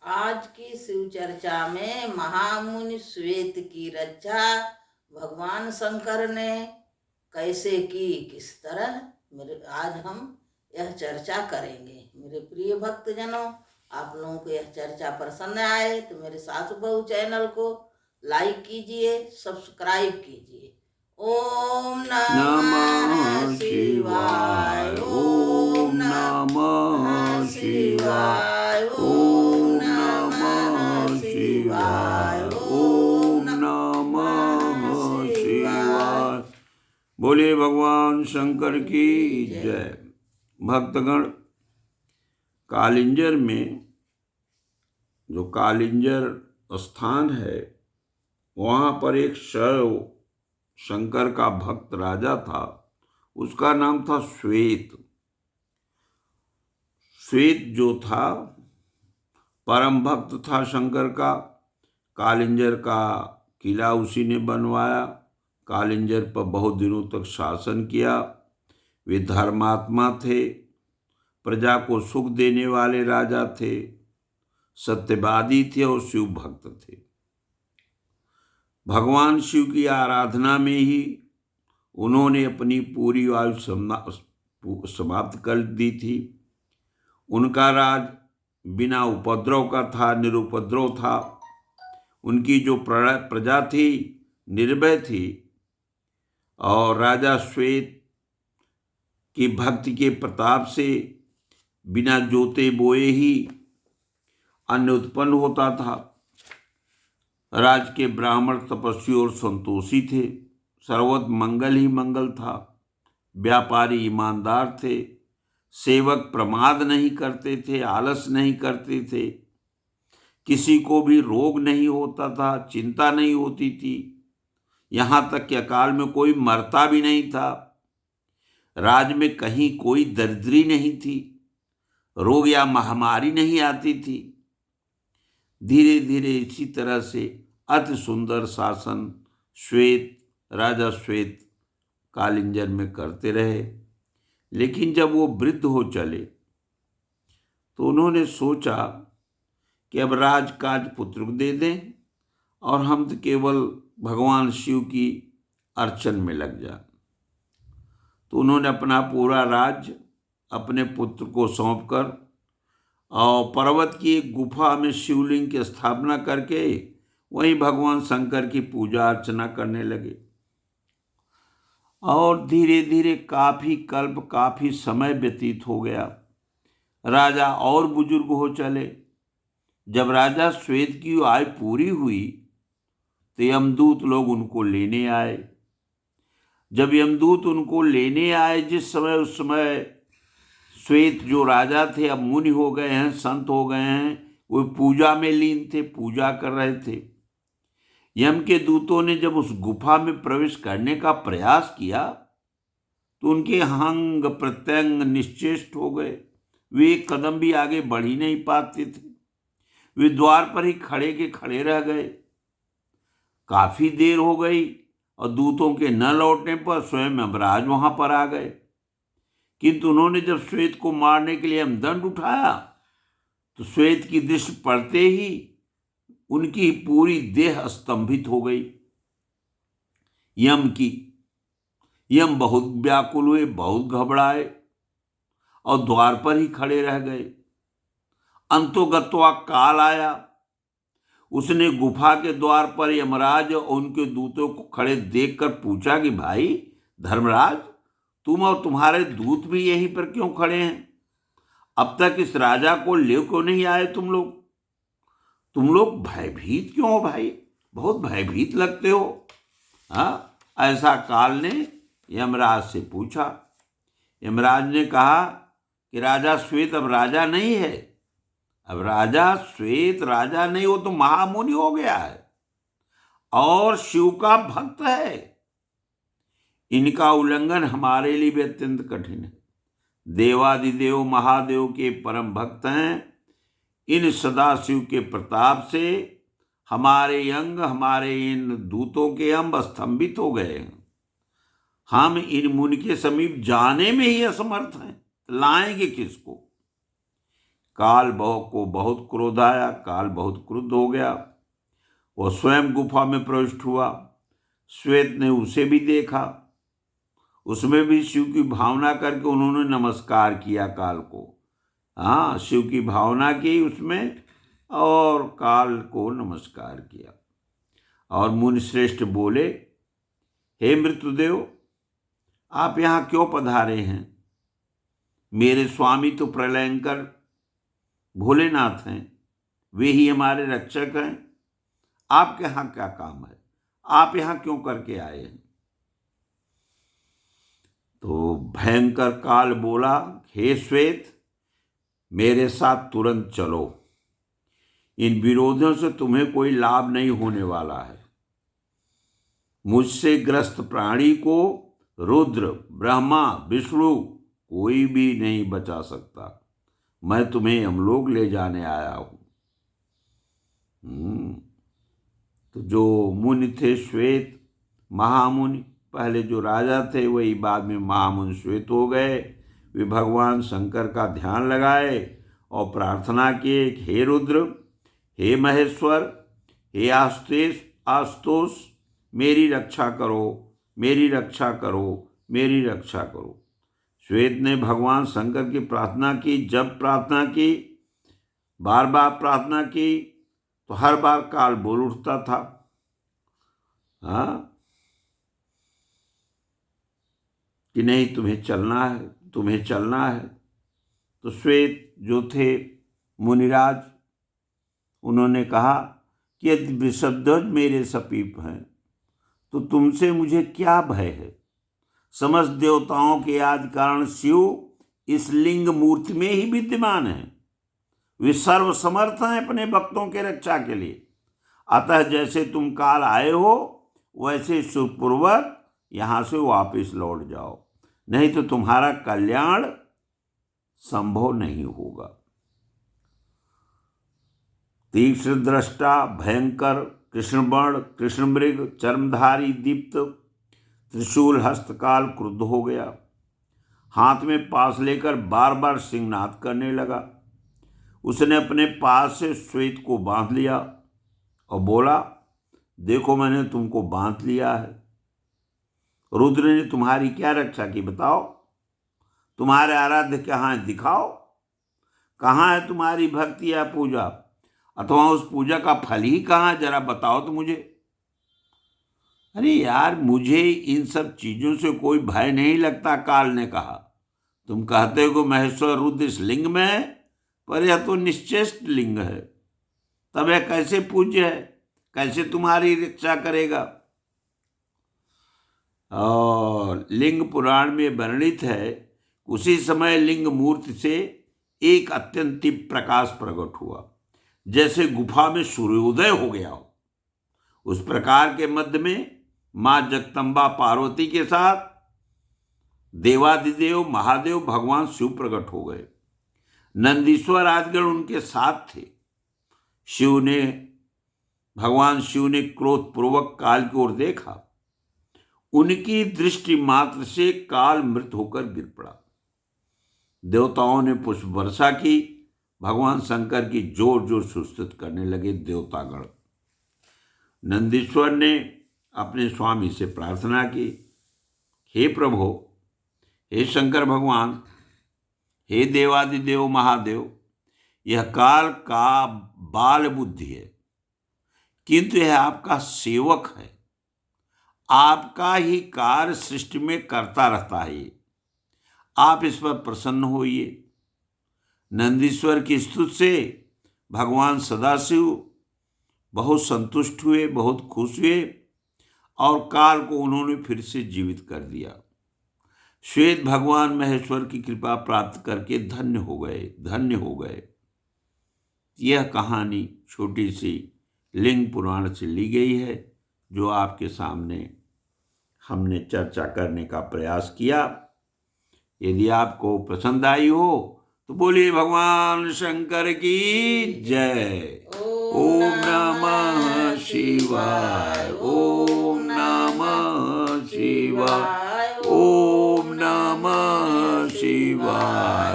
आज की शिव चर्चा में महामुनि श्वेत की रक्षा भगवान शंकर ने कैसे की, किस तरह आज हम यह चर्चा करेंगे। मेरे प्रिय भक्तजनों, आप लोगों को यह चर्चा पसंद आए तो मेरे सासु बहू चैनल को लाइक कीजिए, सब्सक्राइब कीजिए। ओम नमः शिवाय, ओम नमः शिवाय, ओम नमः शिवाय, ओम नमः शिवाय। बोले भगवान शंकर की जय। भक्तगण, कालिंजर में जो कालिंजर स्थान है वहाँ पर एक शंकर का भक्त राजा था। उसका नाम था श्वेत। श्वेत जो था परम भक्त था शंकर का। कालिंजर का किला उसी ने बनवाया। कालिंजर पर बहुत दिनों तक शासन किया। वे धर्मात्मा थे, प्रजा को सुख देने वाले राजा थे, सत्यवादी थे और शिव भक्त थे। भगवान शिव की आराधना में ही उन्होंने अपनी पूरी आयु समाप्त कर दी थी। उनका राज बिना उपद्रव का था, निरुपद्रव था। उनकी जो प्रजा थी निर्भय थी और राजा श्वेत की भक्ति के प्रताप से बिना जोते बोए ही अन्न उत्पन्न होता था। राज के ब्राह्मण तपस्वी और संतोषी थे। सर्वत्र मंगल ही मंगल था। व्यापारी ईमानदार थे। सेवक प्रमाद नहीं करते थे, आलस नहीं करते थे। किसी को भी रोग नहीं होता था, चिंता नहीं होती थी। यहाँ तक कि अकाल में कोई मरता भी नहीं था। राज में कहीं कोई दरिद्री नहीं थी, रोग या महामारी नहीं आती थी। धीरे धीरे इसी तरह से अति सुंदर शासन राजा श्वेत कालिंजर में करते रहे। लेकिन जब वो वृद्ध हो चले तो उन्होंने सोचा कि अब राजकाज पुत्र को दे दें और हम तो केवल भगवान शिव की अर्चन में लग जाएं। तो उन्होंने अपना पूरा राज्य अपने पुत्र को सौंपकर और पर्वत की एक गुफा में शिवलिंग की स्थापना करके वहीं भगवान शंकर की पूजा अर्चना करने लगे। और धीरे धीरे काफी समय व्यतीत हो गया। राजा और बुजुर्ग हो चले। जब राजा श्वेत की आयु पूरी हुई तो यमदूत लोग उनको लेने आए। जब यमदूत उनको लेने आए उस समय श्वेत जो राजा थे अब मुनि हो गए हैं, संत हो गए हैं, वो पूजा में लीन थे, पूजा कर रहे थे। यम के दूतों ने जब उस गुफा में प्रवेश करने का प्रयास किया तो उनके अंग प्रत्यंग निश्चेष्ट हो गए। वे एक कदम भी आगे बढ़ ही नहीं पाते थे। वे द्वार पर ही खड़े रह गए। काफी देर हो गई और दूतों के न लौटने पर स्वयं यमराज वहां पर आ गए। किंतु उन्होंने जब श्वेत को मारने के लिए यमदंड उठाया तो श्वेत की दृष्टि पड़ते ही उनकी पूरी देह स्तंभित हो गई। यम बहुत व्याकुल हुए, बहुत घबराए और द्वार पर ही खड़े रह गए। अंतोगत्वा काल आया। उसने गुफा के द्वार पर यमराज और उनके दूतों को खड़े देखकर पूछा कि भाई धर्मराज, तुम और तुम्हारे दूत भी यहीं पर क्यों खड़े हैं? अब तक इस राजा को ले क्यों नहीं आए तुम लोग भयभीत क्यों हो भाई? बहुत भयभीत लगते हो। हाँ, ऐसा काल ने यमराज से पूछा। यमराज ने कहा कि राजा श्वेत अब राजा नहीं है। अब राजा श्वेत राजा नहीं, वो तो महामुनि हो गया है और शिव का भक्त है। इनका उल्लंघन हमारे लिए भी अत्यंत कठिन है। देवादिदेव महादेव के परम भक्त हैं। इन सदाशिव के प्रताप से हमारे इन दूतों के अंग स्तंभित हो गए हैं। हम इन मुनि के समीप जाने में ही असमर्थ हैं, लाएंगे किसको? काल को बहुत क्रोध आया, काल बहुत क्रुद्ध हो गया। वह स्वयं गुफा में प्रविष्ट हुआ। श्वेत ने उसे भी देखा, उसमें भी शिव की भावना करके उन्होंने नमस्कार किया काल को। हाँ, शिव की भावना की उसमें और काल को नमस्कार किया। और मुनिश्रेष्ठ बोले, हे मृत्युदेव, आप यहाँ क्यों पधारे हैं? मेरे स्वामी तो प्रलयंकर भोलेनाथ हैं, वे ही हमारे रक्षक हैं। आपके यहाँ क्या काम है? आप यहाँ क्यों करके आए हैं? तो भयंकर काल बोला, हे श्वेत, मेरे साथ तुरंत चलो। इन विरोधियों से तुम्हें कोई लाभ नहीं होने वाला है। मुझसे ग्रस्त प्राणी को रुद्र, ब्रह्मा, विष्णु कोई भी नहीं बचा सकता। मैं तुम्हें यमलोक ले जाने आया हूं। तो जो मुनि थे श्वेत, महामुनि, पहले जो राजा थे वही बाद में महामुनि श्वेत हो गए। वे भगवान शंकर का ध्यान लगाए और प्रार्थना किए, हे रुद्र, हे महेश्वर, हे आस्तोष, मेरी रक्षा करो, मेरी रक्षा करो, मेरी रक्षा करो। श्वेत ने भगवान शंकर की प्रार्थना की। जब प्रार्थना की, बार बार प्रार्थना की, तो हर बार काल बोल उठता था, हाँ, कि नहीं, तुम्हें चलना है, तुम्हें चलना है। तो श्वेत जो थे मुनिराज, उन्होंने कहा कि यदि वृषभध्वज मेरे समीप हैं तो तुमसे मुझे क्या भय है? समस्त देवताओं के आदि कारण शिव इस लिंग मूर्ति में ही विद्यमान है। वे सर्वसमर्थ हैं अपने भक्तों के रक्षा के लिए। अतः जैसे तुम काल आए हो वैसे सुखपूर्वक यहाँ से वापस लौट जाओ, नहीं तो तुम्हारा कल्याण संभव नहीं होगा। तीक्ष्ण दृष्टा, भयंकर, कृष्णवर्ण, कृष्णमृग, चर्मधारी, दीप्त त्रिशूल हस्तकाल क्रुद्ध हो गया। हाथ में पास लेकर बार बार सिंहनाद करने लगा। उसने अपने पास से श्वेत को बांध लिया और बोला, देखो मैंने तुमको बांध लिया है। रुद्र ने तुम्हारी क्या रक्षा की, बताओ? तुम्हारे आराध्य कहाँ है, दिखाओ। कहाँ है तुम्हारी भक्ति या पूजा, अथवा उस पूजा का फल ही कहाँ, जरा बताओ तो मुझे। अरे यार, मुझे इन सब चीजों से कोई भय नहीं लगता, काल ने कहा। तुम कहते हो महेश्वर रुद्र इस लिंग में है, पर यह तो निश्चेष्ट लिंग है। तब यह कैसे पूज्य है, कैसे तुम्हारी रक्षा करेगा? और लिंग पुराण में वर्णित है, उसी समय लिंग मूर्ति से एक अत्यंत तीव्र प्रकाश प्रकट हुआ, जैसे गुफा में सूर्योदय हो गया हो। उस प्रकार के मध्य में माँ जगदम्बा पार्वती के साथ देवादिदेव महादेव भगवान शिव प्रकट हो गए। नंदीश्वर आदिगण उनके साथ थे। भगवान शिव ने क्रोधपूर्वक काल की ओर देखा। उनकी दृष्टि मात्र से काल मृत होकर गिर पड़ा। देवताओं ने पुष्प वर्षा की। भगवान शंकर की जोर जोर से स्तुति करने लगे देवतागण। नंदीश्वर ने अपने स्वामी से प्रार्थना की, हे प्रभु, हे शंकर भगवान, हे देवादिदेव महादेव, यह काल का बाल बुद्धि है, किंतु यह आपका सेवक है। आपका ही कार्य सृष्टि में करता रहता है। आप इस पर प्रसन्न होइए। नंदीश्वर की स्तुति से भगवान सदाशिव बहुत संतुष्ट हुए, बहुत खुश हुए और काल को उन्होंने फिर से जीवित कर दिया। श्वेत भगवान महेश्वर की कृपा प्राप्त करके धन्य हो गए, धन्य हो गए। यह कहानी छोटी सी लिंग पुराण से ली गई है, जो आपके सामने हमने चर्चा करने का प्रयास किया। यदि आपको पसंद आई हो तो बोलिए भगवान शंकर की जय। ओम नमः शिवाय, ओम नमः शिवाय, ओम नमः शिवाय।